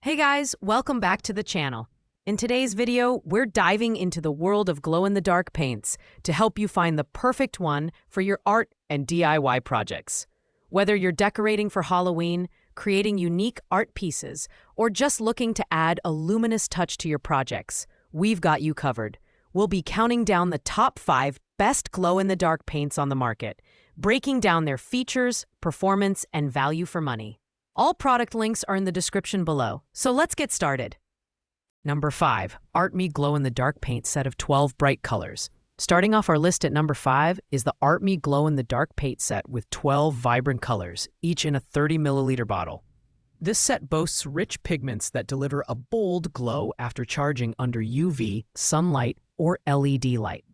Hey guys, welcome back to the channel. In today's video, we're diving into the world of glow-in-the-dark paints to help you find the perfect one for your art and DIY projects. Whether you're decorating for Halloween, creating unique art pieces, or just looking to add a luminous touch to your projects, we've got you covered. We'll be counting down the top 5 best glow-in-the-dark paints on the market, breaking down their features, performance, and value for money. All product links are in the description below, so let's get started. Number 5. Art Me Glow-in-the-Dark Paint Set of 12 Bright Colors. Starting off our list at number 5 is the Art Me Glow-in-the-Dark Paint Set with 12 vibrant colors, each in a 30 milliliter bottle. This set boasts rich pigments that deliver a bold glow after charging under UV, sunlight, or LED light.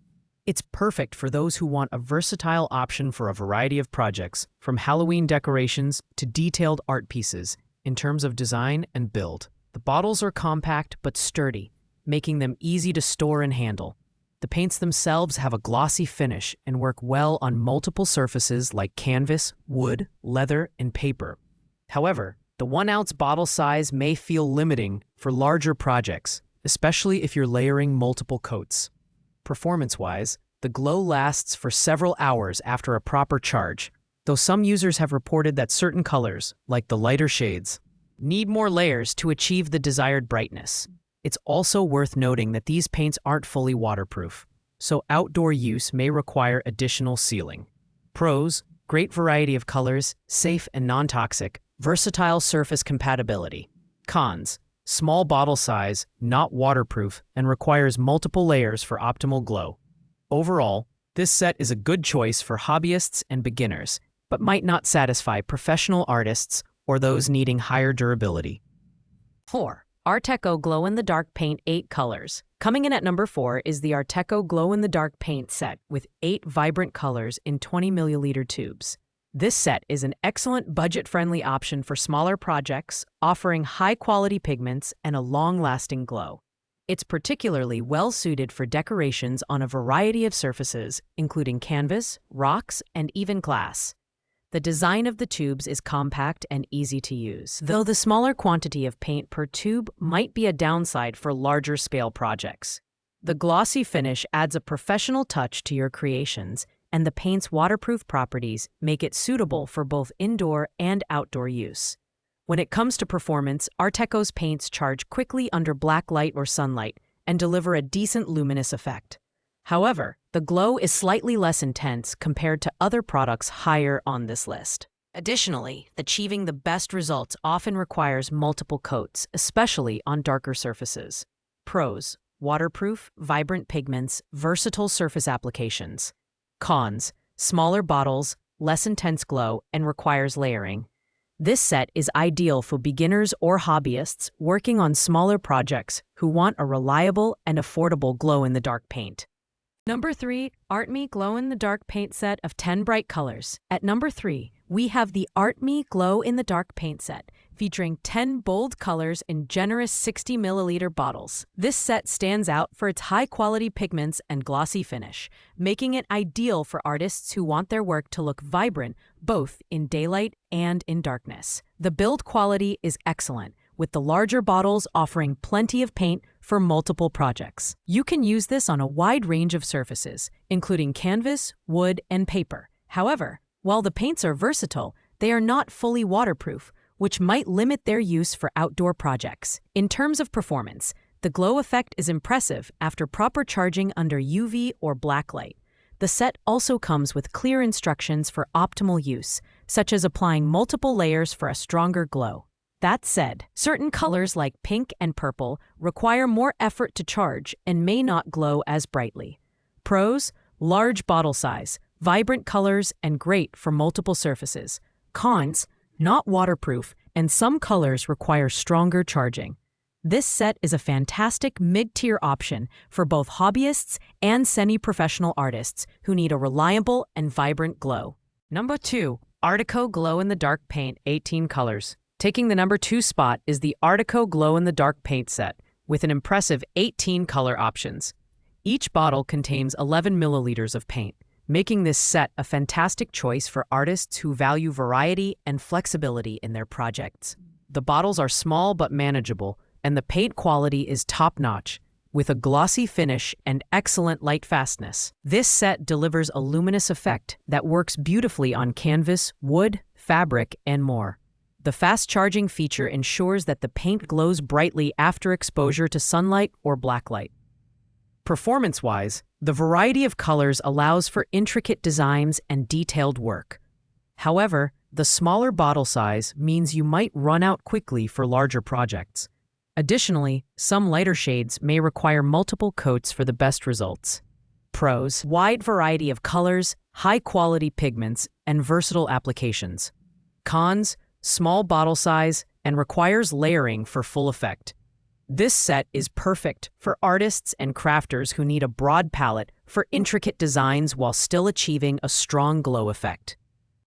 It's perfect for those who want a versatile option for a variety of projects, from Halloween decorations to detailed art pieces, in terms of design and build. The bottles are compact but sturdy, making them easy to store and handle. The paints themselves have a glossy finish and work well on multiple surfaces like canvas, wood, leather, and paper. However, the 1-ounce bottle size may feel limiting for larger projects, especially if you're layering multiple coats. Performance-wise, the glow lasts for several hours after a proper charge, though some users have reported that certain colors, like the lighter shades, need more layers to achieve the desired brightness. It's also worth noting that these paints aren't fully waterproof, so outdoor use may require additional sealing. Pros: great variety of colors, safe and non-toxic, versatile surface compatibility. Cons: small bottle size, not waterproof, and requires multiple layers for optimal glow. Overall, this set is a good choice for hobbyists and beginners, but might not satisfy professional artists or those needing higher durability. 4. Arteco Glow-in-the-Dark Paint 8 Colors. Coming in at number 4 is the Arteco Glow-in-the-Dark Paint Set with 8 vibrant colors in 20 milliliter tubes. This set is an excellent budget-friendly option for smaller projects, offering high-quality pigments and a long-lasting glow. It's particularly well-suited for decorations on a variety of surfaces, including canvas, rocks, and even glass. The design of the tubes is compact and easy to use, though the smaller quantity of paint per tube might be a downside for larger-scale projects. The glossy finish adds a professional touch to your creations, and the paint's waterproof properties make it suitable for both indoor and outdoor use. When it comes to performance, Arteco's paints charge quickly under black light or sunlight and deliver a decent luminous effect. However, the glow is slightly less intense compared to other products higher on this list. Additionally, achieving the best results often requires multiple coats, especially on darker surfaces. Pros: waterproof, vibrant pigments, versatile surface applications. Cons: smaller bottles, less intense glow, and requires layering. This set is ideal for beginners or hobbyists working on smaller projects who want a reliable and affordable glow-in-the-dark paint. Number 3. Art Me Glow-in-the-Dark Paint Set of 10 Bright Colors. At number 3, we have the Art Me Glow-in-the-Dark Paint Set, featuring 10 bold colors in generous 60 milliliter bottles. This set stands out for its high-quality pigments and glossy finish, making it ideal for artists who want their work to look vibrant both in daylight and in darkness. The build quality is excellent, with the larger bottles offering plenty of paint for multiple projects. You can use this on a wide range of surfaces, including canvas, wood, and paper. However, while the paints are versatile, they are not fully waterproof, which might limit their use for outdoor projects. In terms of performance, the glow effect is impressive after proper charging under UV or black light. The set also comes with clear instructions for optimal use, such as applying multiple layers for a stronger glow. That said, certain colors like pink and purple require more effort to charge and may not glow as brightly. Pros: large bottle size, vibrant colors, and great for multiple surfaces. Cons: not waterproof, and some colors require stronger charging. This set is a fantastic mid-tier option for both hobbyists and semi-professional artists who need a reliable and vibrant glow. Number 2. Arteco Glow-in-the-Dark Paint 18 Colors. Taking the number 2 spot is the Arteco Glow-in-the-Dark Paint Set, with an impressive 18 color options. Each bottle contains 11 milliliters of paint, making this set a fantastic choice for artists who value variety and flexibility in their projects. The bottles are small but manageable, and the paint quality is top-notch, with a glossy finish and excellent light fastness. This set delivers a luminous effect that works beautifully on canvas, wood, fabric, and more. The fast-charging feature ensures that the paint glows brightly after exposure to sunlight or blacklight. Performance-wise, the variety of colors allows for intricate designs and detailed work. However, the smaller bottle size means you might run out quickly for larger projects. Additionally, some lighter shades may require multiple coats for the best results. Pros: wide variety of colors, high-quality pigments, and versatile applications. Cons: small bottle size and requires layering for full effect. This set is perfect for artists and crafters who need a broad palette for intricate designs while still achieving a strong glow effect.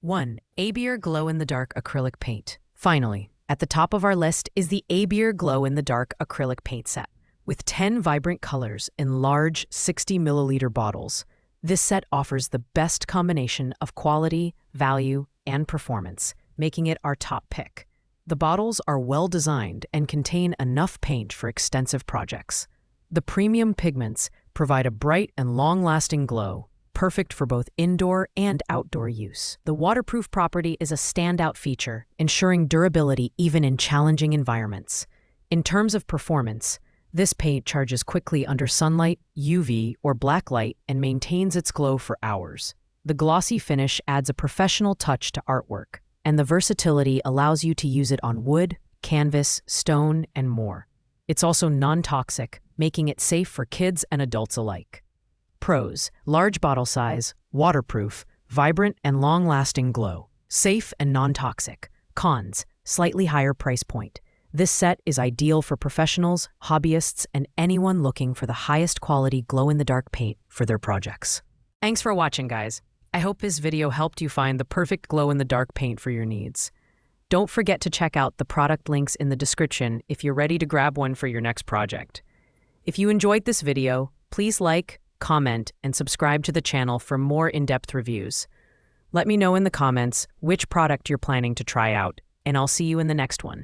1. ABR Glow-in-the-Dark Acrylic Paint. Finally, at the top of our list is the ABR Glow-in-the-Dark Acrylic Paint Set. With 10 vibrant colors in large 60-milliliter bottles, this set offers the best combination of quality, value, and performance, making it our top pick. The bottles are well-designed and contain enough paint for extensive projects. The premium pigments provide a bright and long-lasting glow, perfect for both indoor and outdoor use. The waterproof property is a standout feature, ensuring durability even in challenging environments. In terms of performance, this paint charges quickly under sunlight, UV, or black light and maintains its glow for hours. The glossy finish adds a professional touch to artwork, and the versatility allows you to use it on wood, canvas, stone, and more. It's also non-toxic, making it safe for kids and adults alike. Pros: large bottle size, waterproof, vibrant and long-lasting glow, safe and non-toxic. Cons: slightly higher price point. This set is ideal for professionals, hobbyists, and anyone looking for the highest quality glow-in-the-dark paint for their projects. Thanks for watching, guys. I hope this video helped you find the perfect glow-in-the-dark paint for your needs. Don't forget to check out the product links in the description if you're ready to grab one for your next project. If you enjoyed this video, please like, comment, and subscribe to the channel for more in-depth reviews. Let me know in the comments which product you're planning to try out, and I'll see you in the next one.